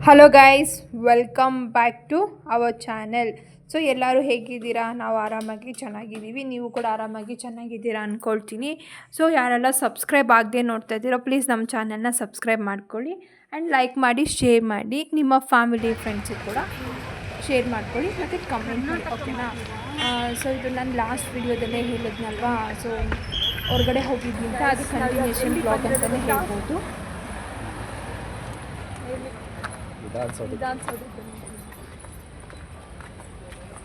Hello guys, welcome back to our channel. So ಎಲ್ಲರೂ ಹೇಗಿದ್ದೀರಾ? ನಾವು ಆರಾಮಾಗಿ ಚೆನ್ನಾಗಿದ್ದೀವಿ. ನೀವು ಕೂಡ ಆರಾಮಾಗಿ ಚೆನ್ನಾಗಿದ್ದೀರಾ ಅಂದ್ಕೊಳ್ತೀನಿ. ಸೊ ಯಾರೆಲ್ಲ ಸಬ್ಸ್ಕ್ರೈಬ್ ಆಗದೆ ನೋಡ್ತಾ ಇದ್ದೀರೋ ಪ್ಲೀಸ್ ನಮ್ಮ ಚಾನೆಲ್ನ ಸಬ್ಸ್ಕ್ರೈಬ್ ಮಾಡ್ಕೊಳ್ಳಿ ಆ್ಯಂಡ್ ಲೈಕ್ ಮಾಡಿ, ಶೇರ್ ಮಾಡಿ, ನಿಮ್ಮ ಫ್ಯಾಮಿಲಿ ಫ್ರೆಂಡ್ಸಿಗೆ ಕೂಡ ಶೇರ್ ಮಾಡ್ಕೊಳ್ಳಿ ಮತ್ತು ಕಮೆಂಟ್ ಮಾಡಿ, ಓಕೆನಾ? ಸೊ ಇದು ನಾನು ಲಾಸ್ಟ್ ವಿಡಿಯೋದಲ್ಲೇ ಹೇಳಿದ್ನಲ್ವಾ, ಸೊ ಹೊರಗಡೆ ಹೋಗಿದ್ವಿ ಅಂತ, ಅದು ಕಂಟಿನ್ಯೂಷನ್ ಬ್ಲಾಗ್ ಅಂತಲೇ ಹೇಳ್ಬೋದು. ವಿಧಾನಸೌಧಕ್ಕೆ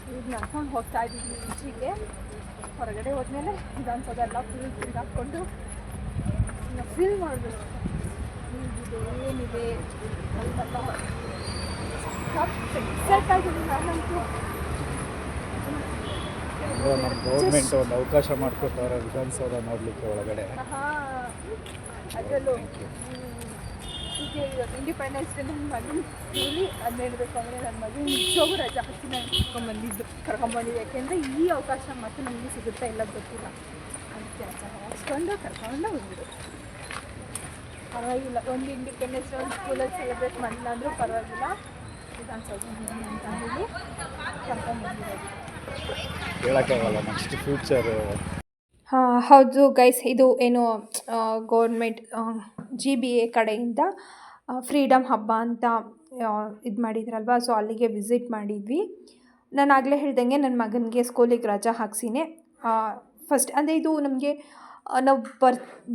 ಈಗ ನಡ್ಕೊಂಡು ಹೋಗ್ತಾ ಇದ್ದೀವಿ ಈಚೆಗೆ. ಹೊರಗಡೆ ಹೋದ್ಮೇಲೆ ವಿಧಾನಸೌಧ ಎಲ್ಲ ಫುಲ್ ತಿರುಗಾಕೊಂಡು ಫೀಲ್ ಮಾಡಬೇಕು ಏನಿದೆ ಅಂತೆಲ್ಲ. ಎಕ್ಸೈಟ್ ಆಗಿದ್ದೀನಿ ನಾನಂತೂ. ನಮ್ಮ ಗೌರ್ಮೆಂಟ್ ಒಂದು ಅವಕಾಶ ಮಾಡಿಕೊಟ್ಟವ್ರೆ ವಿಧಾನಸೌಧ ನೋಡಲಿಕ್ಕೆ ಒಳಗಡೆ. ಅದರಲ್ಲೂ ಹೀಗೆ ಇಂಡಿಪೆಂಡೆನ್ಸ್ ಡೇ ನನ್ನ ಮಗನ ಹೇಳಿ ಅದನ್ನ ಹೇಳಬೇಕು ಅಂದರೆ ನನ್ನ ಮಗನ ನಿಜವಾಗೂ ರಜಾ ಹಾಕಿ ನಾನು ಕರ್ಕೊಂಬಂದಿದ್ದೆ. ಯಾಕೆಂದರೆ ಈ ಅವಕಾಶ ಮತ್ತೆ ನಮಗೆ ಸಿಗುತ್ತಾ ಇಲ್ಲ ಗೊತ್ತಿಲ್ಲ. ಅದಕ್ಕೆ ಹಾಕ್ಸ್ಕೊಂಡು ಕರ್ಕೊಂಡು ಹೋಗಿದ್ದು ಪರವಾಗಿಲ್ಲ. ಒಂದು ಇಂಡಿಪೆಂಡೆನ್ಸ್ ಡೇ ಒಂದು ಸ್ಕೂಲಲ್ಲಿ ಸೆಲೆಬ್ರೇಟ್ ಮಾಡಿಲ್ಲ ಅಂದರೂ ಪರವಾಗಿಲ್ಲ, ವಿಧಾನಸೌಧ ಅಂತ ಹೇಳಿ ಕರ್ಕೊಂಡ್ಬಂದಿರೋದು. ಹೇಳೋಕ್ಕಾಗಲ್ಲ ನೆಕ್ಸ್ಟ್ ಫ್ಯೂಚರ್. ಹೌದು ಗೈಸ್, ಇದು ಏನು ಗೌರ್ಮೆಂಟ್ GBA ಕಡೆಯಿಂದ ಫ್ರೀಡಮ್ ಹಬ್ಬ ಅಂತ ಇದು ಮಾಡಿದ್ರಲ್ವ, ಸೊ ಅಲ್ಲಿಗೆ ವಿಸಿಟ್ ಮಾಡಿದ್ವಿ. ನಾನು ಆಗಲೇ ಹೇಳ್ದಂಗೆ ನನ್ನ ಮಗನಿಗೆ ಸ್ಕೂಲಿಗೆ ರಜಾ ಹಾಕ್ಸಿನೇ ಫಸ್ಟ್. ಅಂದರೆ ಇದು ನಮಗೆ ನಾವು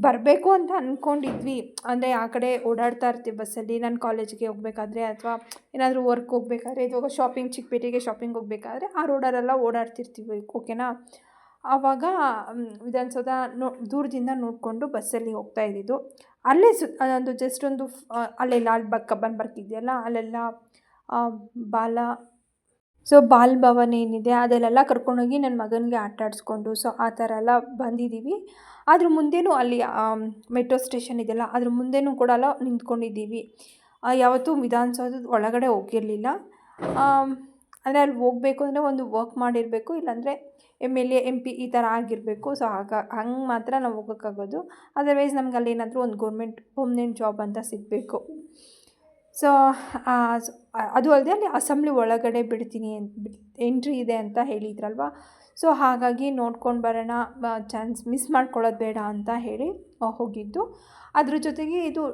ಬರಬೇಕು ಅಂತ ಅಂದ್ಕೊಂಡಿದ್ವಿ. ಅಂದರೆ ಆ ಕಡೆ ಓಡಾಡ್ತಾ ಇರ್ತೀವಿ ಬಸ್ಸಲ್ಲಿ. ನಾನು ಕಾಲೇಜಿಗೆ ಹೋಗಬೇಕಾದ್ರೆ ಅಥವಾ ಏನಾದರೂ ವರ್ಕ್ ಹೋಗ್ಬೇಕಾದ್ರೆ, ಇವಾಗ ಶಾಪಿಂಗ್ ಚಿಕ್ಕಪೇಟೆಗೆ ಶಾಪಿಂಗ್ ಹೋಗಬೇಕಾದ್ರೆ ಆ ರೋಡಲ್ಲೆಲ್ಲ ಓಡಾಡ್ತಿರ್ತೀವಿ, ಓಕೆನಾ? ಆವಾಗ ವಿಧಾನಸೌಧ ದೂರದಿಂದ ನೋಡಿಕೊಂಡು ಬಸ್ಸಲ್ಲಿ ಹೋಗ್ತಾ ಇದ್ದಿದ್ದು. ಅಲ್ಲೇ ಒಂದು ಜಸ್ಟ್ ಒಂದು ಅಲ್ಲೇ ಲಾಲ್ ಬಾಗ್ ಕಬ್ಬನ್ ಪಾರ್ಕ್ ಇದೆಯಲ್ಲ, ಅಲ್ಲೆಲ್ಲ ಬಾಲ್ ಭವನ್ ಏನಿದೆ ಅದೆಲ್ಲ ಕರ್ಕೊಂಡೋಗಿ ನನ್ನ ಮಗನಿಗೆ ಆಟ ಆಡಿಸ್ಕೊಂಡು, ಸೊ ಆ ಥರ ಎಲ್ಲ ಬಂದಿದ್ದೀವಿ. ಅದ್ರ ಮುಂದೆನೂ ಅಲ್ಲಿ ಮೆಟ್ರೋ ಸ್ಟೇಷನ್ ಇದೆಯಲ್ಲ, ಅದ್ರ ಮುಂದೆನೂ ಕೂಡ ಎಲ್ಲ ನಿಂತ್ಕೊಂಡಿದ್ದೀವಿ. ಯಾವತ್ತೂ ವಿಧಾನಸೌಧದ ಒಳಗಡೆ ಹೋಗಿರಲಿಲ್ಲ. ಅಂದರೆ ಅಲ್ಲಿ ಹೋಗಬೇಕು ಅಂದರೆ ಒಂದು ವರ್ಕ್ ಮಾಡಿರಬೇಕು, ಇಲ್ಲಾಂದರೆ MLA MP ಈ ಥರ ಆಗಿರಬೇಕು. ಸೊ ಹಂಗೆ ಮಾತ್ರ ನಾವು ಹೋಗೋಕ್ಕಾಗೋದು. ಅದರ್ವೈಸ್ ನಮ್ಗೆ ಅಲ್ಲಿ ಏನಾದರೂ ಒಂದು ಗೌರ್ಮೆಂಟ್ ಪರ್ಮನೆಂಟ್ ಜಾಬ್ ಅಂತ ಸಿಗಬೇಕು. ಸೊ ಅದು ಅಲ್ಲದೆ ಅಲ್ಲಿ ಅಸೆಂಬ್ಲಿ ಒಳಗಡೆ ಬಿಡ್ತೀನಿ ಎಂಟ್ರಿ ಇದೆ ಅಂತ ಹೇಳಿದ್ರಲ್ವ, ಸೊ ಹಾಗಾಗಿ ನೋಡ್ಕೊಂಡು ಬರೋಣ, ಚಾನ್ಸ್ ಮಿಸ್ ಮಾಡ್ಕೊಳ್ಳೋದು ಬೇಡ ಅಂತ ಹೇಳಿ ಹೋಗಿದ್ದು. ಅದ್ರ ಜೊತೆಗೆ ಇದು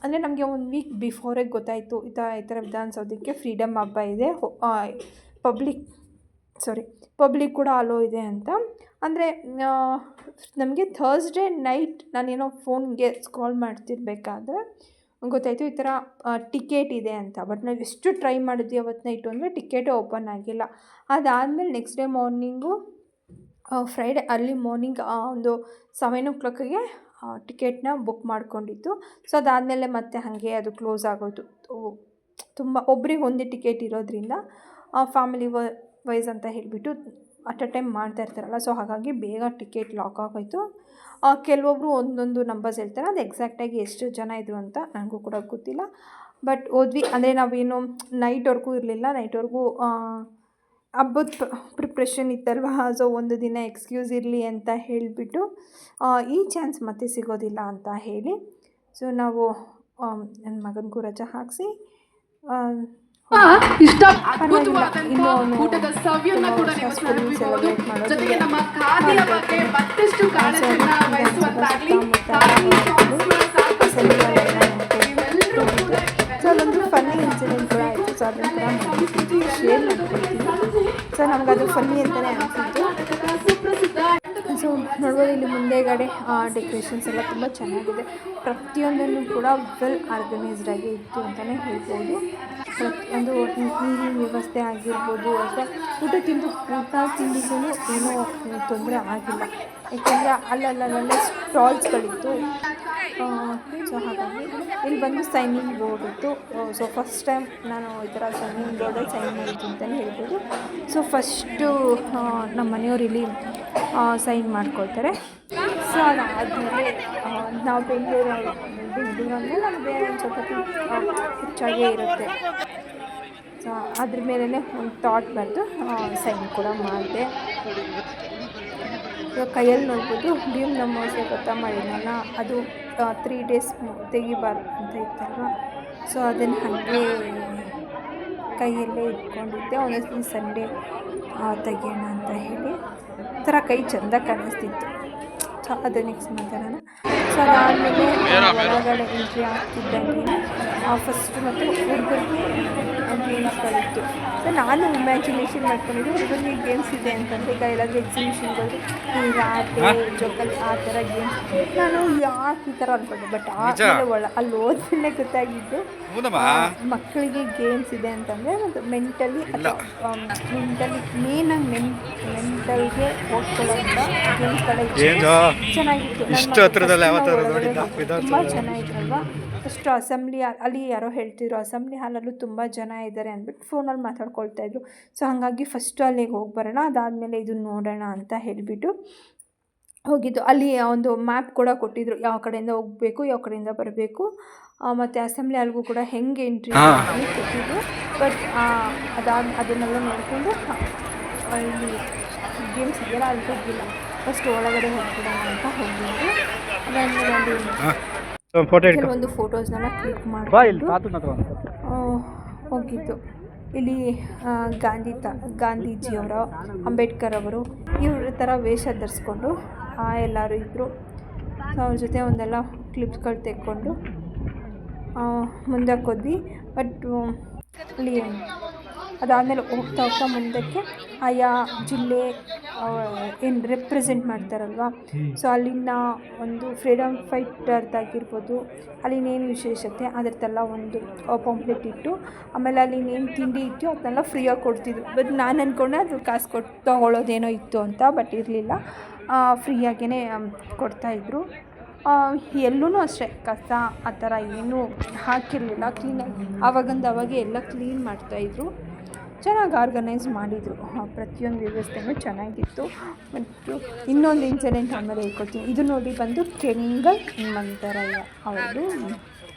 ಅಂದರೆ ನಮಗೆ 1 ವೀಕ್ ಬಿಫೋರೇ ಗೊತ್ತಾಯಿತು ಈ ಥರ ವಿಧಾನಸೌಧಕ್ಕೆ ಫ್ರೀಡಮ್ ಹಬ್ಬ ಇದೆ, ಪಬ್ಲಿಕ್ ಕೂಡ ಅಲೋ ಇದೆ ಅಂತ. ಅಂದರೆ ನಮಗೆ ಥರ್ಸ್ಡೇ ನೈಟ್ ನಾನೇನೋ ಫೋನ್ಗೆ ಸ್ಕ್ರಾಲ್ ಮಾಡ್ತಿರ್ಬೇಕಾದ್ರೆ ಗೊತ್ತಾಯಿತು ಈ ಥರ ಟಿಕೆಟ್ ಇದೆ ಅಂತ. ಬಟ್ ನಾವು ಎಷ್ಟು ಟ್ರೈ ಮಾಡಿದ್ವಿ ಅವತ್ತು ನೈಟು ಅಂದರೆ ಟಿಕೆಟೇ ಓಪನ್ ಆಗಿಲ್ಲ. ಅದಾದಮೇಲೆ next day morning Friday early morning ಒಂದು 7 o'clockಗೆ ಟಿಕೆಟ್ನ ಬುಕ್ ಮಾಡ್ಕೊಂಡಿದ್ದು. ಸೊ ಅದಾದಮೇಲೆ ಮತ್ತೆ ಹಾಗೆ ಅದು ಕ್ಲೋಸ್ ಆಗೋದು. ತುಂಬ ಒಬ್ರಿಗೆ ಒಂದೇ ಟಿಕೆಟ್ ಇರೋದ್ರಿಂದ ಫ್ಯಾಮಿಲಿ ವೈಸ್ ಅಂತ ಹೇಳಿಬಿಟ್ಟು ಅಟ್ ಅ ಟೈಮ್ ಮಾಡ್ತಾ ಇರ್ತಾರಲ್ಲ, ಸೊ ಹಾಗಾಗಿ ಬೇಗ ಟಿಕೆಟ್ ಲಾಕ್ ಆಗೋಯಿತು. ಕೆಲವೊಬ್ಬರು ಒಂದೊಂದು ನಂಬರ್ಸ್ ಹೇಳ್ತಾರೆ, ಅದು ಎಕ್ಸಾಕ್ಟಾಗಿ ಎಷ್ಟು ಜನ ಇದ್ದರು ಅಂತ ನನಗೂ ಕೂಡ ಗೊತ್ತಿಲ್ಲ. ಬಟ್ ಹೋದ್ವಿ. ಅಂದರೆ ನಾವೇನು ನೈಟ್ವರೆಗೂ ಇರಲಿಲ್ಲ, ನೈಟ್ವರೆಗೂ ಹಬ್ಬದ ಪ್ರಿಪ್ರೇಷನ್ ಇತ್ತಲ್ವ, ಸೊ ಒಂದು ದಿನ ಎಕ್ಸ್ಕ್ಯೂಸ್ ಇರಲಿ ಅಂತ ಹೇಳಿಬಿಟ್ಟು ಈ ಚಾನ್ಸ್ ಮತ್ತೆ ಸಿಗೋದಿಲ್ಲ ಅಂತ ಹೇಳಿ, ಸೊ ನಾವು ನನ್ನ ಮಗನಿಗೂ ರಜಾ ಹಾಕಿಸಿ ಇಷ್ಟ ಅದ್ಭುತವಾದಂಥ ಊಟದ ಸವಿಯನ್ನ ಕೂಡ ನೀವು ಸವಿಬಹುದು. ಜೊತೆಗೆ ನಮ್ಮ ಖಾದಿಯ ಬಗ್ಗೆ ಮತ್ತಷ್ಟು ಕಾಳಜಿಯನ್ನ ವಹಿಸುವಂತಾಗಲಿ. ಸೊ ಅಲ್ಲೊಂದು ಫನ್ನಿ ಇನ್ಸಿಡೆಂಟ್ ಕೂಡ ಆಯಿತು, ಸೊ ಅದನ್ನು ಕೂಡ ಶೇರ್ ಮಾಡ್ಕೊಳ್ತೀನಿ. ಸೊ ನಮಗದು ಫನ್ನಿ ಅಂತಲೇ ಅನಿಸಿತ್ತು. ಸೊ ನೋಡ್ಬೋದು ಇಲ್ಲಿ ಮುಂದೆಗಡೆ ಡೆಕೋರೇಷನ್ಸ್ ಎಲ್ಲ ತುಂಬ ಚೆನ್ನಾಗಿದೆ. ಪ್ರತಿಯೊಂದನ್ನು ಕೂಡ ವೆಲ್ ಆರ್ಗನೈಸ್ಡ್ ಆಗಿ ಇತ್ತು ಅಂತಲೇ ಹೇಳ್ಬೋದು. ಪ್ರತಿಯೊಂದು ನೀರಿನ ವ್ಯವಸ್ಥೆ ಆಗಿರ್ಬೋದು ಅಥವಾ ಊಟ ತಿಂಡಿಗೂ ಏನೂ ತೊಂದರೆ ಆಗಿಲ್ಲ. ಏಕೆಂದರೆ ಅಲ್ಲಲ್ಲೇ ಸ್ಟಾಲ್ಸ್ಗಳಿತ್ತು. ಸೊ ಹಾಗಾಗಿ ಇಲ್ಲಿ ಬಂದು ಸೈನಿಂಗ್ ಬೋರ್ಡ್ ಇತ್ತು. ಸೊ ಫಸ್ಟ್ ಟೈಮ್ ನಾನು ಈ ಥರ ಸೈನಿಂಗ್ ಬೋರ್ಡಲ್ಲಿ ಸೈನ್ ಮಾಡಿದ್ದು ಅಂತಲೇ ಹೇಳ್ಬೋದು. ಸೊ ಫಸ್ಟು ನಮ್ಮ ಮನೆಯವರು ಸೈನ್ ಮಾಡ್ಕೊಳ್ತಾರೆ. ಸೊ ಅದಾದಮೇಲೆ ನಾವು ಬೆಂಗಳೂರು ಅಂದರೆ ನಮಗೆ ಒಂದು ಸ್ವಲ್ಪ ಹೆಚ್ಚಾಗೇ ಇರುತ್ತೆ. ಸೊ ಅದ್ರ ಮೇಲೇ ಒಂದು ಥಾಟ್ ಬರೆದು ಸೈನ್ ಕೂಡ ಮಾಡಿದೆ. ಇವಾಗ ಕೈಯಲ್ಲಿ ನೋಡ್ಬೋದು ಭೀಮ್ ಅಮಾವಾಸ್ಯೆ ಗೊತ್ತಾ ಮಾಡಿದ್ನಲ್ಲ, ಅದು 3 days ತೆಗಿಬಾರ್ದು ಅಂತ ಇತ್ತಲ್ವ. ಸೊ ಅದನ್ನು ಹಾಗೆ ಕೈಯಲ್ಲೇ ಇಟ್ಕೊಂಡಿದ್ದೆ. ಒಂದೊಂದು ಸಂಡೇ ತೆಗಿಯೋಣ ಅಂತ ಹೇಳಿ ಒಂಥರ ಕೈ ಚೆಂದ ಕಾಣಿಸ್ತಿತ್ತು. ಸೊ ಅದು ನೆಕ್ಸ್ಟ್ ಮಾತಾಡೋಣ. ಸೊ ಅದಾದಮೇಲೆ ಒಳಗಡೆ ಎಂಟ್ರಿ ಆಗ್ತಿದ್ದಂಗೆ ಫಸ್ಟು ಮತ್ತು ಹುಡುಗರಿಗೆ ಗೇಮ್ಸ್ಗಳಿತ್ತು. ಸೊ ನಾನು ಇಮ್ಯಾಜಿನೇಷನ್ ಮಾಡ್ಕೊಂಡಿದ್ದೆ ಹುಡುಗರಿಗೆ ಗೇಮ್ಸ್ ಇದೆ ಅಂತಂದರೆ, ಈಗ ಎಲ್ಲಾದರೂ ಎಕ್ಸಿಬಿಷನ್ಗಳು ಈ ರಾಟೆ ಜೋಕಲ್ ಆ ಥರ ಗೇಮ್ಸ್ ನಾನು ಯಾಕೆ ಈ ಥರ ಅಂದ್ಕೊಂಡೆ. ಬಟ್ ಆಮೇಲೆ ಅಲ್ಲಿ ಹೋದ್ಮೇಲೆ ಗೊತ್ತಾಗಿದ್ದು ಮಕ್ಕಳಿಗೆ ಗೇಮ್ಸ್ ಇದೆ ಅಂತಂದರೆ ಒಂದು ಮೆಂಟಲಿ ಅಥವಾ ಮೆಂಟಲಿ ಮೇನಾಗಿ ಮೆಂಟಲ್ಗೆ ಓದ್ಕೊಳ್ಳೋಂಥ ಗೇಮ್ಸ್ಗಳೇ ಚೆನ್ನಾಗಿತ್ತು. ತುಂಬ ಚೆನ್ನಾಗಿತ್ತಲ್ವ. ಅಷ್ಟು ಅಸೆಂಬ್ಲಿ ಅಲ್ಲಿ ಯಾರೋ ಹೇಳ್ತಿದ್ರು ಅಸೆಂಬ್ಲಿ ಹಾಲಲ್ಲೂ ತುಂಬ ಜನ ಇದ್ದಾರೆ ಅಂದ್ಬಿಟ್ಟು ಫೋನಲ್ಲಿ ಮಾತಾಡ್ಕೊಳ್ತಾಯಿದ್ರು. ಸೊ ಹಾಗಾಗಿ ಫಸ್ಟು ಅಲ್ಲಿಗೆ ಹೋಗಿ ಬರೋಣ, ಅದಾದಮೇಲೆ ಇದನ್ನು ನೋಡೋಣ ಅಂತ ಹೇಳಿಬಿಟ್ಟು ಹೋಗಿದ್ದು. ಅಲ್ಲಿ ಒಂದು ಮ್ಯಾಪ್ ಕೂಡ ಕೊಟ್ಟಿದ್ದರು, ಯಾವ ಕಡೆಯಿಂದ ಹೋಗಬೇಕು ಯಾವ ಕಡೆಯಿಂದ ಬರಬೇಕು, ಮತ್ತು ಅಸೆಂಬ್ಲಿ ಹಾಲ್ಗೂ ಕೂಡ ಹೆಂಗೆ ಎಂಟ್ರಿ ಕೊಟ್ಟಿದ್ರು. ಬಟ್ ಅದನ್ನೆಲ್ಲ ನೋಡಿಕೊಂಡು ಇಲ್ಲಿ ಗೇಮ್ಸ್ ಇದೆಯಲ್ಲ ಅಲ್ಲಿ ಹೋಗಿಲ್ಲ, ಫಸ್ಟ್ ಒಳಗಡೆ ಹೋಗ್ಬಿಡೋಣ ಅಂತ ಹೋಗಿದ್ದು. ಅದಾದಮೇಲೆ ಕೆಲವೊಂದು ಫೋಟೋಸ್ನೆಲ್ಲ ಕ್ಲಿಕ್ ಮಾಡಿ ಹೋಗಿದ್ದು. ಇಲ್ಲಿ ಗಾಂಧೀಜಿಯವರು, ಅಂಬೇಡ್ಕರ್ ಅವರು ಇವ್ರ ಥರ ವೇಷ ಧರಿಸ್ಕೊಂಡು ಎಲ್ಲರೂ ಇದ್ದರು. ಸೊ ಅವ್ರ ಜೊತೆ ಒಂದೆಲ್ಲ ಕ್ಲಿಪ್ಸ್ಗಳು ತೆಕ್ಕೊಂಡು ಮುಂದಕ್ಕೆ ಹೋದ್ವಿ. ಬಟ್ ಅಲ್ಲಿ ಅದಾದಮೇಲೆ ಹೋಗ್ತಾ ಮುಂದಕ್ಕೆ ಆಯಾ ಜಿಲ್ಲೆ ಏನು ರೆಪ್ರೆಸೆಂಟ್ ಮಾಡ್ತಾರಲ್ವ, ಸೊ ಅಲ್ಲಿನ ಒಂದು ಫ್ರೀಡಮ್ ಫೈಟರ್ದಾಗಿರ್ಬೋದು, ಅಲ್ಲಿನೇನು ವಿಶೇಷತೆ ಅದರದ್ದೆಲ್ಲ ಒಂದು ಪಾಂಪ್ಲೆಟ್ ಇಟ್ಟು, ಆಮೇಲೆ ಅಲ್ಲಿನೇನು ತಿಂಡಿ ಇತ್ತು ಅದನ್ನೆಲ್ಲ ಫ್ರೀಯಾಗಿ ಕೊಡ್ತಿದ್ರು. ಬಟ್ ನಾನು ಅಂದ್ಕೊಂಡೆ ಅದು ಕಾಸು ಕೊಟ್ಟು ತೊಗೊಳ್ಳೋದೇನೋ ಇತ್ತು ಅಂತ, ಬಟ್ ಇರಲಿಲ್ಲ, ಫ್ರೀಯಾಗೇ ಕೊಡ್ತಾಯಿದ್ರು. ಎಲ್ಲೂ ಅಷ್ಟೇ ಕಸ ಆ ಥರ ಏನೂ ಹಾಕಿರಲಿಲ್ಲ, ಕ್ಲೀನಾಗಿ ಆವಾಗೆ ಎಲ್ಲ ಕ್ಲೀನ್ ಮಾಡ್ತಾಯಿದ್ರು. ಚೆನ್ನಾಗಿ ಆರ್ಗನೈಸ್ ಮಾಡಿದರು, ಪ್ರತಿಯೊಂದು ವ್ಯವಸ್ಥೆನೂ ಚೆನ್ನಾಗಿತ್ತು. ಮತ್ತು ಇನ್ನೊಂದು ಇನ್ಸಿಡೆಂಟ್ ಆಮೇಲೆ ಹೇಳ್ಕೊಡ್ತೀನಿ. ಇದು ನೋಡಿ ಬಂದು ಕೆಂಗಲ್ ಹನುಮಂತರಾಯ ಅವ್ರದ್ದು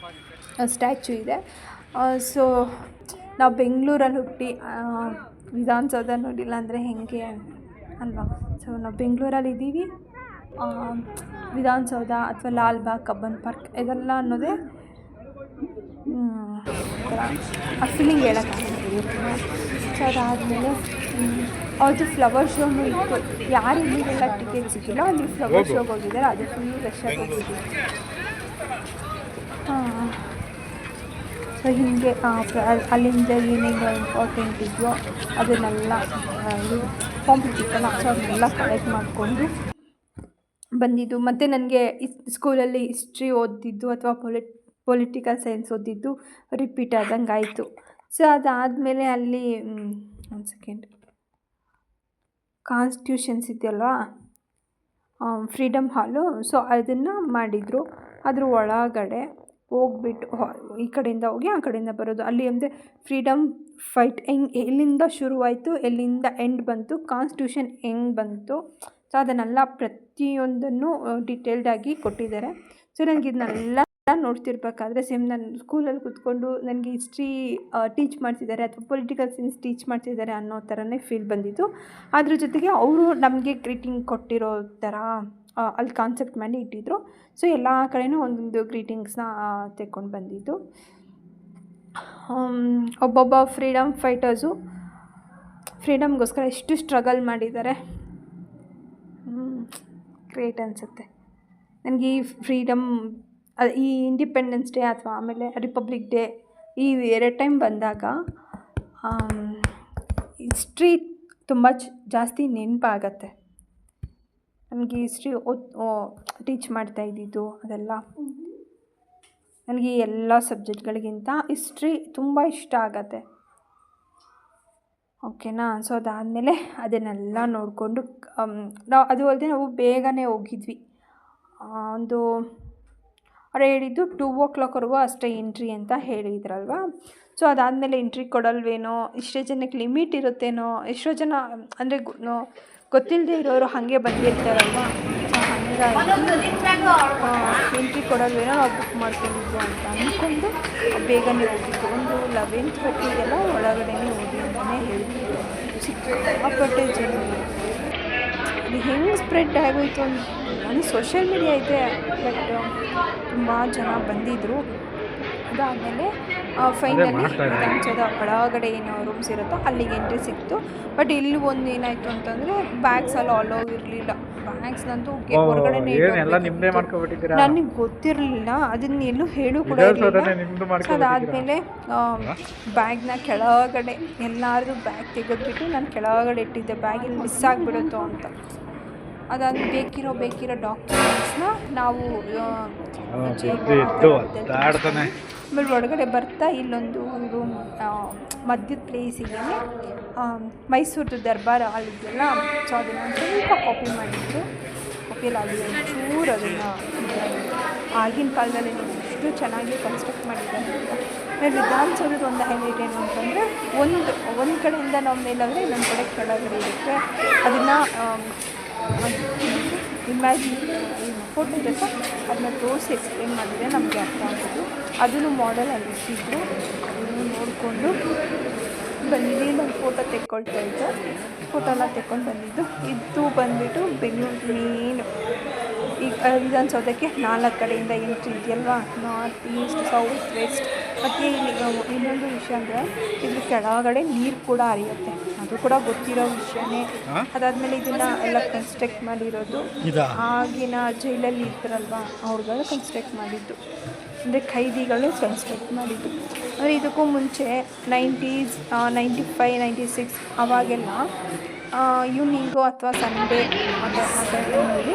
ಸ್ಟ್ಯಾಚ್ಯೂ ಇದೆ. ಸೊ ನಾವು ಬೆಂಗಳೂರಲ್ಲಿ ಹುಟ್ಟಿ ವಿಧಾನಸೌಧ ನೋಡಿಲ್ಲ ಅಂದರೆ ಹೆಂಗೆ ಅಲ್ವಾ. ಸೊ ನಾವು ಬೆಂಗಳೂರಲ್ಲಿ ಇದ್ದೀವಿ, ವಿಧಾನಸೌಧ ಅಥವಾ ಲಾಲ್ಬಾಗ್, ಕಬ್ಬನ್ ಪಾರ್ಕ್ ಇದೆಲ್ಲ ಅನ್ನೋದೇ ಆ ಫೀಲಿಂಗ್ ಹೇಳೋಕ್ಕಾಗಲ್ಲ. ಸೊ ಅದಾದಮೇಲೆ ಅವ್ರದ್ದು ಫ್ಲವರ್ ಶೋನು ಇತ್ತು. ಯಾರು ಇಲ್ಲಿಗೆಲ್ಲ ಟಿಕೆಟ್ ಸಿಕ್ಕಿಲ್ಲ ಅಲ್ಲಿ ಫ್ಲವರ್ ಶೋಗೆ ಹೋಗಿದ್ದಾರೆ, ಅದು ಫುಲ್ಲು ರಶ್ಶಾಗಿ ಹೋಗಿದ್ದೀವಿ. ಸೊ ಹೀಗೆ ಅಲ್ಲಿಂದ ಏನೇನು ಇಂಪಾರ್ಟೆಂಟ್ ಇದೆಯೋ ಅದನ್ನೆಲ್ಲ ಇದು ಕಾಂಪಿಟೇಷನ್ ಸೊ ಅದನ್ನೆಲ್ಲ ಕಲೆಕ್ಟ್ ಮಾಡಿಕೊಂಡು ಬಂದಿದ್ದು. ಮತ್ತು ನನಗೆ ಸ್ಕೂಲಲ್ಲಿ ಹಿಸ್ಟ್ರಿ ಓದಿದ್ದು ಅಥವಾ ಪೊಲಿಟಿಕಲ್ ಸೈನ್ಸ್ ಓದಿದ್ದು ರಿಪೀಟ್ ಆದಂಗೆ ಆಯಿತು. ಸೊ ಅದಾದಮೇಲೆ ಅಲ್ಲಿ ಒಂದು ಸೆಕೆಂಡ್ ಕಾನ್ಸ್ಟಿಟ್ಯೂಷನ್ಸ್ ಇದೆಯಲ್ವಾ, ಫ್ರೀಡಮ್ ಹಾಲು, ಸೊ ಅದನ್ನು ಮಾಡಿದರು. ಅದ್ರ ಒಳಗಡೆ ಹೋಗ್ಬಿಟ್ಟು ಈ ಕಡೆಯಿಂದ ಹೋಗಿ ಆ ಕಡೆಯಿಂದ ಬರೋದು. ಅಲ್ಲಿ ಅಂದರೆ ಫ್ರೀಡಮ್ ಫೈಟ್ ಎಲ್ಲಿಂದ ಶುರುವಾಯಿತು, ಎಲ್ಲಿಂದ ಎಂಡ್ ಬಂತು, ಕಾನ್ಸ್ಟಿಟ್ಯೂಷನ್ ಹೆಂಗೆ ಬಂತು, ಸೊ ಅದನ್ನೆಲ್ಲ ಪ್ರತಿಯೊಂದನ್ನು ಡೀಟೇಲ್ಡಾಗಿ ಕೊಟ್ಟಿದ್ದಾರೆ. ಸೊ ನನಗೆ ಇದನ್ನೆಲ್ಲ ನೋಡ್ತಿರ್ಬೇಕಾದ್ರೆ ಸೇಮ್ ನಾನು ಸ್ಕೂಲಲ್ಲಿ ಕೂತ್ಕೊಂಡು ನನಗೆ ಹಿಸ್ಟ್ರಿ ಟೀಚ್ ಮಾಡ್ತಿದ್ದಾರೆ ಅಥವಾ ಪೊಲಿಟಿಕಲ್ ಸೈನ್ಸ್ ಟೀಚ್ ಮಾಡ್ತಿದ್ದಾರೆ ಅನ್ನೋ ಥರನೇ ಫೀಲ್ ಬಂದಿತ್ತು. ಅದ್ರ ಜೊತೆಗೆ ಅವರು ನಮಗೆ ಗ್ರೀಟಿಂಗ್ ಕೊಟ್ಟಿರೋ ಥರ ಅಲ್ಲಿ ಕಾನ್ಸೆಪ್ಟ್ ಮಾಡಿ ಇಟ್ಟಿದ್ರು. ಸೊ ಎಲ್ಲ ಕಡೆಯೂ ಒಂದೊಂದು ಗ್ರೀಟಿಂಗ್ಸ್ನ ತೆಕ್ಕೊಂಡು ಬಂದಿದ್ದು. ಒಬ್ಬೊಬ್ಬ ಫ್ರೀಡಮ್ ಫೈಟರ್ಸು ಫ್ರೀಡಮ್ಗೋಸ್ಕರ ಎಷ್ಟು ಸ್ಟ್ರಗಲ್ ಮಾಡಿದ್ದಾರೆ, ಗ್ರೇಟ್ ಅನಿಸುತ್ತೆ ನನಗೆ. ಈ ಫ್ರೀಡಮ್ ಈ ಇಂಡಿಪೆಂಡೆನ್ಸ್ ಡೇ ಅಥವಾ ಆಮೇಲೆ ರಿಪಬ್ಲಿಕ್ ಡೇ ಈ 2 ಟೈಮ್ ಬಂದಾಗ ಹಿಸ್ಟ್ರಿ ತುಂಬ ಜಾಸ್ತಿ ನೆನಪಾಗತ್ತೆ ನನಗೆ. ಹಿಸ್ಟ್ರಿ ಟೀಚ್ ಮಾಡ್ತಾ ಇದ್ದಿದ್ದು ಅದೆಲ್ಲ ನನಗೆ ಎಲ್ಲ ಸಬ್ಜೆಕ್ಟ್ಗಳಿಗಿಂತ ಹಿಸ್ಟ್ರಿ ತುಂಬ ಇಷ್ಟ ಆಗತ್ತೆ. ಓಕೆನಾ. ಸೊ ಅದಾದಮೇಲೆ ಅದನ್ನೆಲ್ಲ ನೋಡಿಕೊಂಡು ನಾವು ಅದು ಅಲ್ಲದೆ ನಾವು ಬೇಗನೆ ಹೋಗಿದ್ವಿ. ಒಂದು ಅವ್ರು ಹೇಳಿದ್ದು 2 o'clockವರೆಗೂ ಅಷ್ಟೇ ಎಂಟ್ರಿ ಅಂತ ಹೇಳಿದ್ರಲ್ವ. ಸೊ ಅದಾದಮೇಲೆ ಎಂಟ್ರಿ ಕೊಡಲ್ವೇನೋ, ಇಷ್ಟೇ ಜನಕ್ಕೆ ಲಿಮಿಟ್ ಇರುತ್ತೇನೋ, ಎಷ್ಟೋ ಜನ ಅಂದರೆ ಗೊತ್ತಿಲ್ಲದೆ ಇರೋರು ಹಾಗೆ ಬಂದಿರ್ತಾರಲ್ವ. ಸೊ ಹಾಗಾಗಿ ಎಂಟ್ರಿ ಕೊಡಲ್ವೇನೋ ನಾವು ಬುಕ್ ಮಾಡ್ಕೊಂಡಿದ್ದು ಅಂತ ಅಂದ್ಕೊಂಡು ಬೇಗನೆ ಹೋಗಿದ್ದು. ಒಂದು 11:30ಗೆಲ್ಲ ಒಳಗಡೆನೇ ಹೋಗಿ ಅಂತಲೇ ಹೇಳಿದ್ರು. ಸಿಕ್ಕಾಪಟ್ಟೆ ಜನ ಇದು ಹೆಂಗೆ ಸ್ಪ್ರೆಡ್ ಆಗೋಯಿತು ಅಂತ ಅಂದರೆ ಸೋಷಿಯಲ್ ಮೀಡಿಯಾ ಇದೆ, ಬಟ್ ತುಂಬ ಜನ ಬಂದಿದ್ದರು. ಅದಾದಮೇಲೆ ಫೈನಲಿ ವಿಧಾನಸೌಧ ಒಳಗಡೆ ಏನೋ ರೂಮ್ಸ್ ಇರುತ್ತೋ ಅಲ್ಲಿಗೆ ಎಂಟ್ರಿ ಸಿಕ್ತು. ಬಟ್ ಇಲ್ಲಿ ಒಂದು ಏನಾಯಿತು ಅಂತಂದರೆ ಬ್ಯಾಗ್ಸ್ ಎಲ್ಲ ಅಲೋ ಇರಲಿಲ್ಲ. ಬ್ಯಾಗ್ಸ್ನಂತೂ ಹೊರಗಡೆನೇ ನನಗೆ ಗೊತ್ತಿರಲಿಲ್ಲ, ಅದನ್ನ ಎಲ್ಲೂ ಹೇಳು ಕೂಡ ಇರಲಿಲ್ಲ. ಸೊ ಅದಾದಮೇಲೆ ಬ್ಯಾಗ್ನ ಕೆಳಗಡೆ ಎಲ್ಲಾರ್ದು ಬ್ಯಾಗ್ ತೆಗೆದ್ಬಿಟ್ಟು ನಾನು ಕೆಳಗಡೆ ಇಟ್ಟಿದ್ದೆ, ಬ್ಯಾಗಿಲ್ಲಿ ಮಿಸ್ ಆಗಿಬಿಡುತ್ತೋ ಅಂತ. ಅದಾದ್ಮೇಲೆ ಬೇಕಿರೋ ಡಾಕ್ಯುಮೆಂಟ್ಸ್ನ ನಾವು ಆಮೇಲೆ ಒಳಗಡೆ ಬರ್ತಾ ಇಲ್ಲೊಂದು ರೂಮ್ ಮಧ್ಯದ ಪ್ಲೇಸಿಗೆ ಮೈಸೂರದು ದರ್ಬಾರ್ ಹಾಲ್ ಇದೆಯಲ್ಲ, ಸೊ ಅದನ್ನು ಸ್ವಲ್ಪ ಕಾಪಿ ಮಾಡಿದ್ರು. ಕಾಪಿಯಲ್ಲಿ ಆಗಿದೆ ಒಂಚೂರು ಅದನ್ನು ಆಗಿನ ಕಾಲದಲ್ಲಿ ಎಷ್ಟು ಚೆನ್ನಾಗಿ ಕನ್ಸ್ಟ್ರಕ್ಟ್ ಮಾಡಿದ್ದಾರೆ ಅಂತ. ಆಮೇಲೆ ವಿಧಾನಸೌಧದ ಒಂದು ಹೈಲೈಟ್ ಏನು ಅಂತಂದರೆ ಒಂದು ಕಡೆಯಿಂದ ನಾವು ಮೇಲಾದರೆ ಇನ್ನೊಂದು ಕಡೆ ಕೆಳಗಡೆ ಇರುತ್ತೆ. ಅದನ್ನು ಇಮ್ಯಾಜಿನ್ ಫೋಟೋ ಇರುತ್ತೆ, ಅದನ್ನ ತೋರಿಸಿ ಎಕ್ಸ್ಪ್ಲೇನ್ ಮಾಡಿದರೆ ನಮಗೆ ಅರ್ಥ ಆಗೋದು. ಅದನ್ನು ಮಾಡೆಲಲ್ಲಿ ಇಟ್ಟಿದ್ರು, ಅದನ್ನು ನೋಡಿಕೊಂಡು ಬಂದಿದ್ದು. ನಾನು ಫೋಟೋ ತೆಕ್ಕೊಳ್ತಾ ಇದ್ದೆ, ಫೋಟೋ ಎಲ್ಲ ತೆಕ್ಕೊಂಡು ಬಂದಿದ್ದು. ಇದು ಬಂದುಬಿಟ್ಟು ಬೆಂಗಳೂರು ಮೇನು ಈಗ ವಿಧಾನಸೌಧಕ್ಕೆ 4 ಕಡೆಯಿಂದ ಎಂಟ್ರಿ ಇದೆಯಲ್ವಾ, ನಾರ್ತ್, ಈಸ್ಟ್, ಸೌತ್, ವೆಸ್ಟ್. ಮತ್ತು ಇಲ್ಲಿ ಇನ್ನೊಂದು ವಿಷಯ ಅಂದರೆ ಇಲ್ಲಿ ಕೆಳಗಡೆ ನೀರು ಕೂಡ ಹರಿಯುತ್ತೆ, ಅದು ಕೂಡ ಗೊತ್ತಿರೋ ವಿಷಯನೇ. ಅದಾದಮೇಲೆ ಇದನ್ನು ಎಲ್ಲ ಕನ್ಸ್ಟ್ರಕ್ಟ್ ಮಾಡಿರೋದು ಆಗಿನ ಜೈಲಲ್ಲಿ ಇದ್ರಲ್ವ ಅವ್ರುಗಳು ಕನ್ಸ್ಟ್ರಕ್ಟ್ ಮಾಡಿದ್ದು, ಅಂದರೆ ಖೈದಿಗಳು ಕನ್ಸ್ಟ್ರಕ್ಟ್ ಮಾಡಿದ್ದು. ಅಂದರೆ ಇದಕ್ಕೂ ಮುಂಚೆ 90s 95 96 ಅವಾಗೆಲ್ಲ ಈವ್ನಿಂಗು ಅಥವಾ ಸಂಡೇ ಆ ಟೈಮಲ್ಲಿ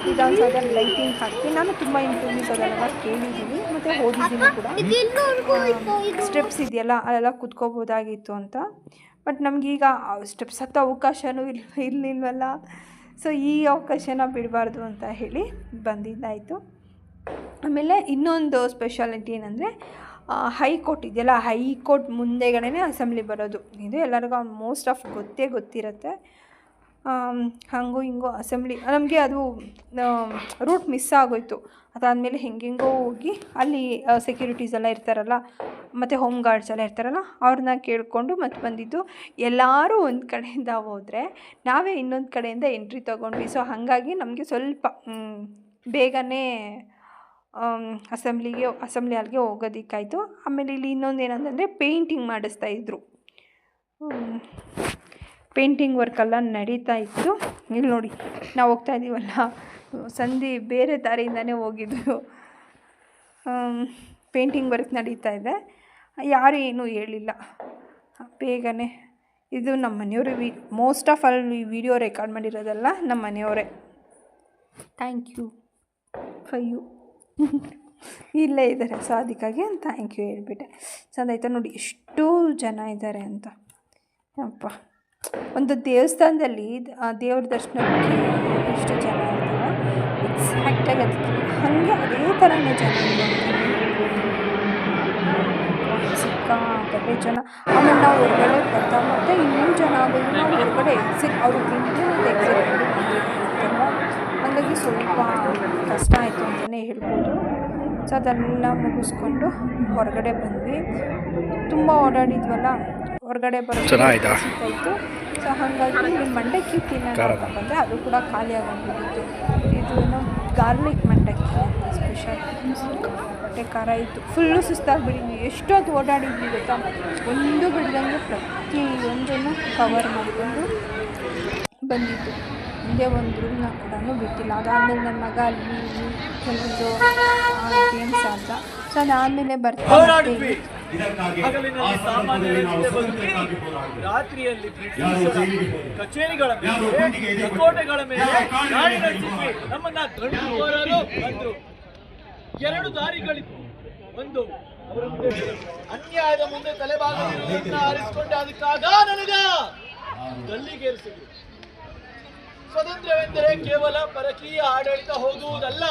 ವಿಧಾನಸೌಧ ಲೈಟಿಂಗ್ ಹಾಕಿ, ನಾನು ತುಂಬ ಇಂಟರ್ವ್ಯೂಸ್ ಅದೆಲ್ಲ ಕೇಳಿದ್ದೀನಿ ಮತ್ತು ಓದಿದ್ದೀನಿ ಕೂಡ. ಸ್ಟೆಪ್ಸ್ ಇದೆಯಲ್ಲ ಅಲ್ಲೆಲ್ಲ ಕುತ್ಕೋಬೋದಾಗಿತ್ತು ಅಂತ. ಬಟ್ ನಮಗೀಗ ಸ್ಟೆಪ್ಸ್ ಹತ್ತೋ ಅವಕಾಶವೂ ಇರಲಿಲ್ವಲ್ಲ, ಸೊ ಈ ಅವಕಾಶನ ಬಿಡಬಾರ್ದು ಅಂತ ಹೇಳಿ ಬಂದಿದ್ದಾಯಿತು. ಆಮೇಲೆ ಇನ್ನೊಂದು ಸ್ಪೆಷಾಲಿಟಿ ಏನಂದರೆ ಹೈಕೋರ್ಟ್ ಇದೆಯಲ್ಲ, ಹೈಕೋರ್ಟ್ ಮುಂದೆಗಡೆ ಅಸೆಂಬ್ಲಿ ಬರೋದು. ಇದು ಎಲ್ಲರಿಗೂ ಮೋಸ್ಟ್ ಆಫ್ ಗೊತ್ತಿರುತ್ತೆ. ಹಂಗೂ ಹಿಂಗೋ ಅಸೆಂಬ್ಲಿ ನಮಗೆ ಅದು ರೂಟ್ ಮಿಸ್ ಆಗೋಯ್ತು. ಅದಾದಮೇಲೆ ಹೆಂಗೆಂಗೋ ಹೋಗಿ ಅಲ್ಲಿ ಸೆಕ್ಯೂರಿಟೀಸ್ ಎಲ್ಲ ಇರ್ತಾರಲ್ಲ, ಮತ್ತು ಹೋಮ್ ಗಾರ್ಡ್ಸ್ ಎಲ್ಲ ಇರ್ತಾರಲ್ಲ, ಅವ್ರನ್ನ ಕೇಳಿಕೊಂಡು ಮತ್ತೆ ಬಂದಿದ್ದು. ಎಲ್ಲರೂ ಒಂದು ಕಡೆಯಿಂದ ಹೋದರೆ ನಾವೇ ಇನ್ನೊಂದು ಕಡೆಯಿಂದ ಎಂಟ್ರಿ ತೊಗೊಂಡ್ವಿ. ಸೊ ಹಾಗಾಗಿ ನಮಗೆ ಸ್ವಲ್ಪ ಬೇಗನೆ ಅಸೆಂಬ್ಲಿ ಹಾಲ್ಗೆ ಹೋಗೋದಕ್ಕಾಯಿತು. ಆಮೇಲೆ ಇಲ್ಲಿ ಇನ್ನೊಂದು ಏನಂತಂದರೆ ಪೇಂಟಿಂಗ್ ಮಾಡಿಸ್ತಾಯಿದ್ರು, ಪೇಂಟಿಂಗ್ ವರ್ಕೆಲ್ಲ ನಡೀತಾ ಇತ್ತು. ಇಲ್ಲಿ ನೋಡಿ ನಾವು ಹೋಗ್ತಾ ಇದ್ದೀವಲ್ಲ, ಸಂಧಿ ಬೇರೆ ದಾರಿಯಿಂದನೇ ಹೋಗಿದ್ದು. ಪೇಂಟಿಂಗ್ ವರ್ಕ್ ನಡೀತಾ ಇದೆ, ಯಾರು ಏನೂ ಹೇಳಿಲ್ಲ, ಬೇಗನೆ. ಇದು ನಮ್ಮ ಮನೆಯವರು ಮೋಸ್ಟ್ ಆಫ್ ಆಲ್ ಈ ವಿಡಿಯೋ ರೆಕಾರ್ಡ್ ಮಾಡಿರೋದಲ್ಲ ನಮ್ಮ ಮನೆಯವರೇ. Thank you for you. ಇಲ್ಲೇ ಇದ್ದಾರೆ, ಸೊ ಅದಕ್ಕಾಗಿ ಥ್ಯಾಂಕ್ ಯು ಹೇಳ್ಬಿಟ್ಟೆ. ಸೊ ಅದಾಯ್ತಾ ನೋಡಿ ಎಷ್ಟು ಜನ ಇದ್ದಾರೆ ಅಂತ. ಅಪ್ಪ, ಒಂದು ದೇವಸ್ಥಾನದಲ್ಲಿ ದೇವ್ರ ದರ್ಶನಕ್ಕೆ ಎಷ್ಟು ಜನ ಇರ್ತಾರೆ ಎಕ್ಸಾಕ್ಟಾಗಿ ಅದಕ್ಕೆ ಹಾಗೆ ಅದೇ ಥರನೇ ಜನ ಸಿಕ್ಕಾಪಟ್ಟೆ ಜನ. ಆಮೇಲೆ ನಾವು ಹೊರಗಡೆ ಬರ್ತಾ ಇನ್ನೂ ಜನ ಆಗೋದು. ನಾವು ಹೊರಗಡೆ ಅವ್ರಿಗೆ ಎಕ್ಸಿಟ್ ಬಂದಿರ್ತಲ್ವ, ಹಾಗಾಗಿ ಸ್ವಲ್ಪ ಕಷ್ಟ ಆಯಿತು ಅಂತಲೇ ಹೇಳ್ಬೋದು. ಸೊ ಅದೆಲ್ಲ ಮುಗಿಸ್ಕೊಂಡು ಹೊರಗಡೆ ಬಂದ್ವಿ. ತುಂಬ ಓಡಾಡಿದ್ವಲ್ಲ, ಹೊರಗಡೆ ಬರೋದು ಸಿಕ್ಕಾಯಿತು. ಸೊ ಹಾಗಾಗಿ ಇಲ್ಲಿ ಮಂಡಕ್ಕಿ ತಿನ್ನೋಣ ಬಂದರೆ ಅದು ಕೂಡ ಖಾಲಿ ಆಗೋಗ್ಬಿಟ್ಟಿತ್ತು. ಇದು ಗಾರ್ಲಿಕ್ ಮಂಡಕ್ಕಿ ಅಂತ ಸ್ಪೆಷಲ್, ಸಿಕ್ಕಾಪಟ್ಟೆ ಖಾರ ಇತ್ತು. ಫುಲ್ಲು ಸುಸ್ತಾಗಿಬಿಟ್ಟಿದ್ವಿ, ಎಷ್ಟೊತ್ತು ಓಡಾಡಿದ್ವಿ ಗೊತ್ತಾ. ಒಂದು ಬಿಡ್ದಂಗೆ ಪ್ರತಿಯೊಂದನ್ನು ಕವರ್ ಮಾಡಿಕೊಂಡು ಬಂದಿದ್ದು. ಒಂದೇ ಒಂದು ರೂಮ್ನ ಕೂಡ ಬಿಟ್ಟಿಲ್ಲ. ಅದಾದಮೇಲೆ ನನ್ನ ಮಗ ಅಲ್ಲಿ ಕೆಲವೊಂದು ಗೇಮ್ಸ್ ಆದ. ಸೊ ಅದಾದಮೇಲೆ ಬರ್ತೀವಿ. ರಾತ್ರಿಯಲ್ಲಿ ಕಚೇರಿಗಳ ಮೇಲೆ, ಕೋಟೆಗಳ ಮೇಲೆ ನಮ್ಮನ್ನ ಬಂದ್ರು. 2 ದಾರಿಗಳಿತ್ತು. ಒಂದು ಅನ್ಯಾಯದ ಮುಂದೆ ತಲೆಬಾಗುವುದನ್ನ ಆರಿಸಿಕೊಂಡೆ, ಅದಕ್ಕಾಗ ನನಗ ಗಲ್ಲಿಗೇರಿಸಿದ್ರು. ಸ್ವತಂತ್ರವೆಂದರೆ ಕೇವಲ ಪರಕೀಯ ಆಡಳಿತ ಹೋಗುವುದಲ್ಲ,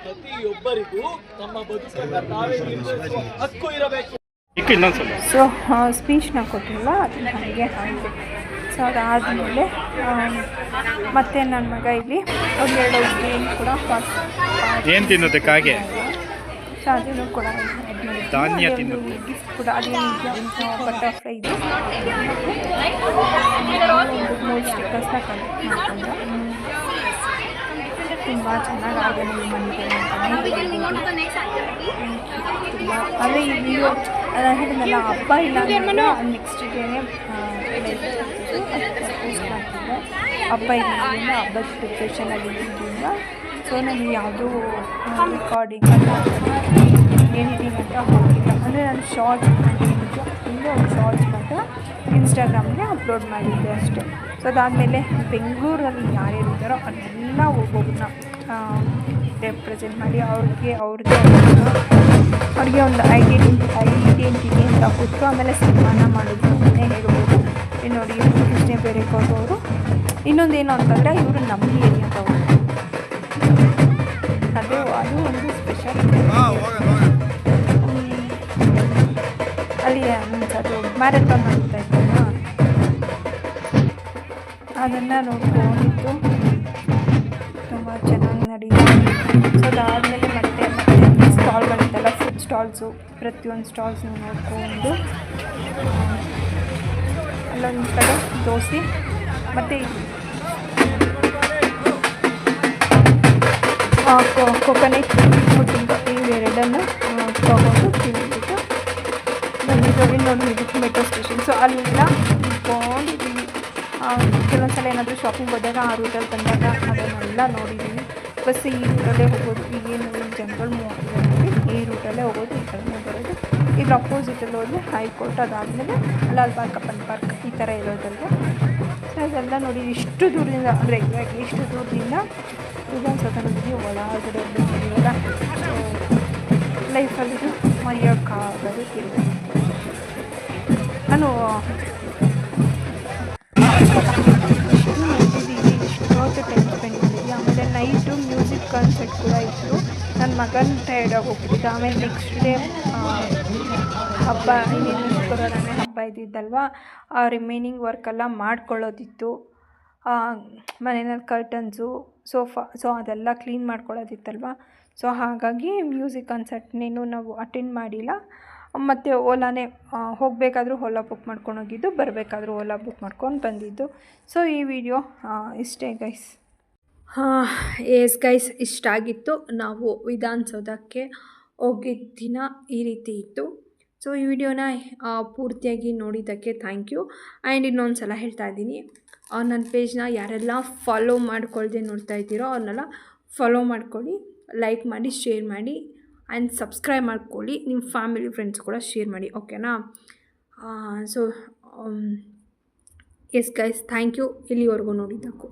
ಪ್ರತಿಯೊಬ್ಬರಿಗೂ ತಮ್ಮ ಬದುಕನ್ನು ತಾವೇ ನಿರ್ವಹಿಸುವ ಹಕ್ಕು ಇರಬೇಕು. ಸೊ ಸ್ಪೀಚ್ನ ಕೊಟ್ಟಿಲ್ಲ, ಅದನ್ನ ಹಾಗೆ ಆಯಿತು. ಸೊ ಅದಾದಮೇಲೆ ಮತ್ತೆ ನನ್ನ ಮಗ ಇಲ್ಲಿ ಒಂದೆರಡು ಗೇಮ್ ಕೂಡ ಏನು ತಿನ್ನೋದಕ್ಕಾಗೆ ಸೊ ಅದನ್ನು ಕೂಡ ಧಾನ್ಯ ತಿನ್ನೋದು ಗಿಫ್ಟ್ ಕೂಡ ಅದೇನಿದೆಯಾ ಬಟರ್ಫ್ಲೈ ಇದು ಒಂದು 3 ಸ್ಟಿಕ್ಕರ್ಸ್ನ ಕಲೆಕ್ಟ್ ಮಾಡ್ಕೊಂಡೆ. ತುಂಬ ಚೆನ್ನಾಗಿ ಆರ್ಗನೈಸ್ ಮಾಡಿದ್ದೇನೆ ಅಂತಲೇ ಅಂದರೆ ಈ ವಿಡಿಯೋ ಹೇಳಿದ್ನಲ್ಲ ಹಬ್ಬ ಇಲ್ಲ ಅಂದರೆ ನೆಕ್ಸ್ಟ್ ಡೇನೇ ಪೋಸ್ಟ್ ಮಾಡ್ತಿದ್ದೆ. ಹಬ್ಬ ಇರೋದ್ರಿಂದ ಹಬ್ಬದ ಪ್ರಿಪ್ರೇಷನಲ್ಲಿ ಇದ್ದಿದ್ದರಿಂದ ಸೊ ನಾನು ಯಾವುದೂ ರೆಕಾರ್ಡಿಂಗ್ ಎಡಿಟಿಂಗ್ ಅಂತ ಹೋಗಿಲ್ಲ. ಅಂದರೆ ನಾನು ಶಾರ್ಟ್ಸ್ ಒಂದು ಶಾರ್ಟ್ಸ್ ಮಾತ್ರ ಇನ್ಸ್ಟಾಗ್ರಾಮ್ಗೆ ಅಪ್ಲೋಡ್ ಮಾಡಿದ್ದೆ ಅಷ್ಟೇ. ಸೊ ಅದಾದಮೇಲೆ ಬೆಂಗಳೂರಲ್ಲಿ ಯಾರ್ಯಾರು ಇದ್ದಾರೋ ಅದೆಲ್ಲ ಒಬ್ಬೊಬ್ಬರನ್ನ ರೆಪ್ರೆಸೆಂಟ್ ಮಾಡಿ ಅವ್ರಿಗೆ ಒಂದು ಐಡೆಂಟಿಟಿ ಅಂತ ಕೊಟ್ಟು ಆಮೇಲೆ ಸನ್ಮಾನ ಮಾಡೋದು ಅಂತಲೇ ಹೇಳ್ಬೋದು. ಇನ್ನು ನೋಡಿ ಕೃಷ್ಣ ಬೇರೇಗೌಡ ಅವರು ಇನ್ನೊಂದೇನು ಅಂತಂದರೆ ಇವರು ನಮ್ಮ ಏರಿಯಾದವರು. ಅದು ಒಂದು ಸ್ಪೆಷಲ್. ಅಲ್ಲಿ ಅದು ಮ್ಯಾರಥಾನ್ ಆಗ್ತಾ ಇತ್ತಲ್ಲ, ಅದನ್ನು ನೋಡ್ಕೊಂಡಿದ್ದು ತುಂಬ ಚೆನ್ನಾಗಿ ನಡೀತು. ಸೊ ಅದಾದಮೇಲೆ ಮತ್ತೆ ಸ್ಟಾಲ್ಗಳಿತ್ತಲ್ಲ, ಫುಡ್ ಸ್ಟಾಲ್ಸು, ಪ್ರತಿಯೊಂದು ಸ್ಟಾಲ್ಸ್ನ ನೋಡಿಕೊಂಡು ಅಲ್ಲೊಂದು ಕಡೆ ದೋಸೆ ಮತ್ತು ಕೊಕೊನೆಟ್ ಉಪ್ಪಿನಕಾಯಿ ಇವೆರಡನ್ನು ತೊಗೊಂಡು ತಿಂದ್ಬಿಟ್ಟು ಬಂದಿದ್ದೀವಿ. ನೋಡಿ ಇದು ಮೆಟ್ರೋ ಸ್ಟೇಷನ್. ಸೊ ಅಲ್ಲೆಲ್ಲ ಇಟ್ಕೊಂಡಿದ್ದೀವಿ. ಕೆಲವೊಂದು ಸಲ ಏನಾದರೂ ಶಾಪಿಂಗ್ ಹೋದಾಗ ಆ ರೂಟಲ್ಲಿ ಬಂದಾಗ ಅದನ್ನೆಲ್ಲ ನೋಡಿದ್ದೀವಿ. ಬಸ್ ಈ ರೂಟಲ್ಲೇ ಹೋಗೋದು, ಈಗೇನು ಜನರಲ್ ಮೂವ್ ಆಗಿದೆ ನೋಡಿ, ಈ ರೂಟಲ್ಲೇ ಹೋಗೋದು, ಈ ಕಡೆ ಬರೋದು. ಈಗ ಅಪೋಸಿಟಲ್ಲಿ ಹೋದರೆ ಹೈಕೋರ್ಟ್, ಅದಾದಮೇಲೆ ಲಾಲ್ಬಾಗ್ ಕಬ್ಬನ್ ಪಾರ್ಕ್ ಈ ಥರ ಇರೋದಲ್ವ. ಸೊ ಅದೆಲ್ಲ ನೋಡಿ ಇಷ್ಟು ದೂರದಿಂದ, ಅಂದರೆ ಎಕ್ಸಾಕ್ಟ್ಲಿ ಇಷ್ಟು ದೂರದಿಂದ ವಿಧಾನಸೌಧದಲ್ಲಿ ಒಳಗಡೆ ಬಂದಿದ್ದೀವಲ್ಲ. ಸೊ ಲೈಫಲ್ಲಿ ಮರೆಯೋಕ್ಕಾಗೋದು ತಿರುಗಿ ನಾನು ಎಷ್ಟೊತ್ತು ಟೈಮ್ ಸ್ಪೆಂಡ್ ಮಾಡಿದ್ವಿ. ಆಮೇಲೆ ನೈಟು ಮ್ಯೂಸಿಕ್ ಕಾನ್ಸರ್ಟ್ ಕೂಡ ಇತ್ತು. ನನ್ನ ಮಗನ ಟೈರ್ಡಾಗಿ ಹೋಗ್ಬಿಟ್ಟಿದ್ದೆ. ಆಮೇಲೆ ನೆಕ್ಸ್ಟ್ ಡೇ ಹಬ್ಬ ಇನ್ನೇನು ಕೊರೋನಾನೇ ಹಬ್ಬ ಇದ್ದಿದ್ದಲ್ವ, ಆ ರಿಮೈನಿಂಗ್ ವರ್ಕೆಲ್ಲ ಮಾಡ್ಕೊಳ್ಳೋದಿತ್ತು. ಮನೆಯಲ್ಲಿ ಕರ್ಟನ್ಸು, ಸೋಫಾ, ಸೊ ಅದೆಲ್ಲ ಕ್ಲೀನ್ ಮಾಡ್ಕೊಳ್ಳೋದಿತ್ತಲ್ವ. ಸೊ ಹಾಗಾಗಿ ಮ್ಯೂಸಿಕ್ ಕಾನ್ಸರ್ಟ್ನೇನು ನಾವು ಅಟೆಂಡ್ ಮಾಡಿಲ್ಲ. ಮತ್ತು ಓಲಾನೇ ಹೋಗಬೇಕಾದ್ರೂ ಓಲಾ ಬುಕ್ ಮಾಡ್ಕೊಂಡು ಹೋಗಿದ್ದು, ಬರಬೇಕಾದ್ರೂ ಓಲಾ ಬುಕ್ ಮಾಡ್ಕೊಂಡು ಬಂದಿದ್ದು. ಸೊ ಈ ವಿಡಿಯೋ ಇಷ್ಟೇ ಗೈಸ್. Yes guys, ಇಷ್ಟಾಗಿತ್ತು. ನಾವು ವಿಧಾನಸೌಧಕ್ಕೆ ಹೋಗಿದ್ದ ದಿನ ಈ ರೀತಿ ಇತ್ತು. ಸೊ ಈ ವಿಡಿಯೋನ ಪೂರ್ತಿಯಾಗಿ ನೋಡಿದ್ದಕ್ಕೆ ಥ್ಯಾಂಕ್ ಯು. ಆ್ಯಂಡ್ ಇನ್ನೊಂದು ಸಲ ಹೇಳ್ತಾ ಇದ್ದೀನಿ, ನನ್ನ ಪೇಜ್ನ ಯಾರೆಲ್ಲ ಫಾಲೋ ಮಾಡ್ಕೊಳ್ದೆ ನೋಡ್ತಾ ಇದ್ದೀರೋ ಅವ್ರನ್ನೆಲ್ಲ ಫಾಲೋ ಮಾಡ್ಕೊಳ್ಳಿ, ಲೈಕ್ ಮಾಡಿ, ಶೇರ್ ಮಾಡಿ ಆ್ಯಂಡ್ ಸಬ್ಸ್ಕ್ರೈಬ್ ಮಾಡ್ಕೊಳ್ಳಿ. ನಿಮ್ಮ ಫ್ಯಾಮಿಲಿ ಫ್ರೆಂಡ್ಸ್ ಕೂಡ ಶೇರ್ ಮಾಡಿ, ಓಕೆನಾ? So yes guys, thank you ಇಲ್ಲಿವರೆಗೂ ನೋಡಿದ್ದಕ್ಕೂ.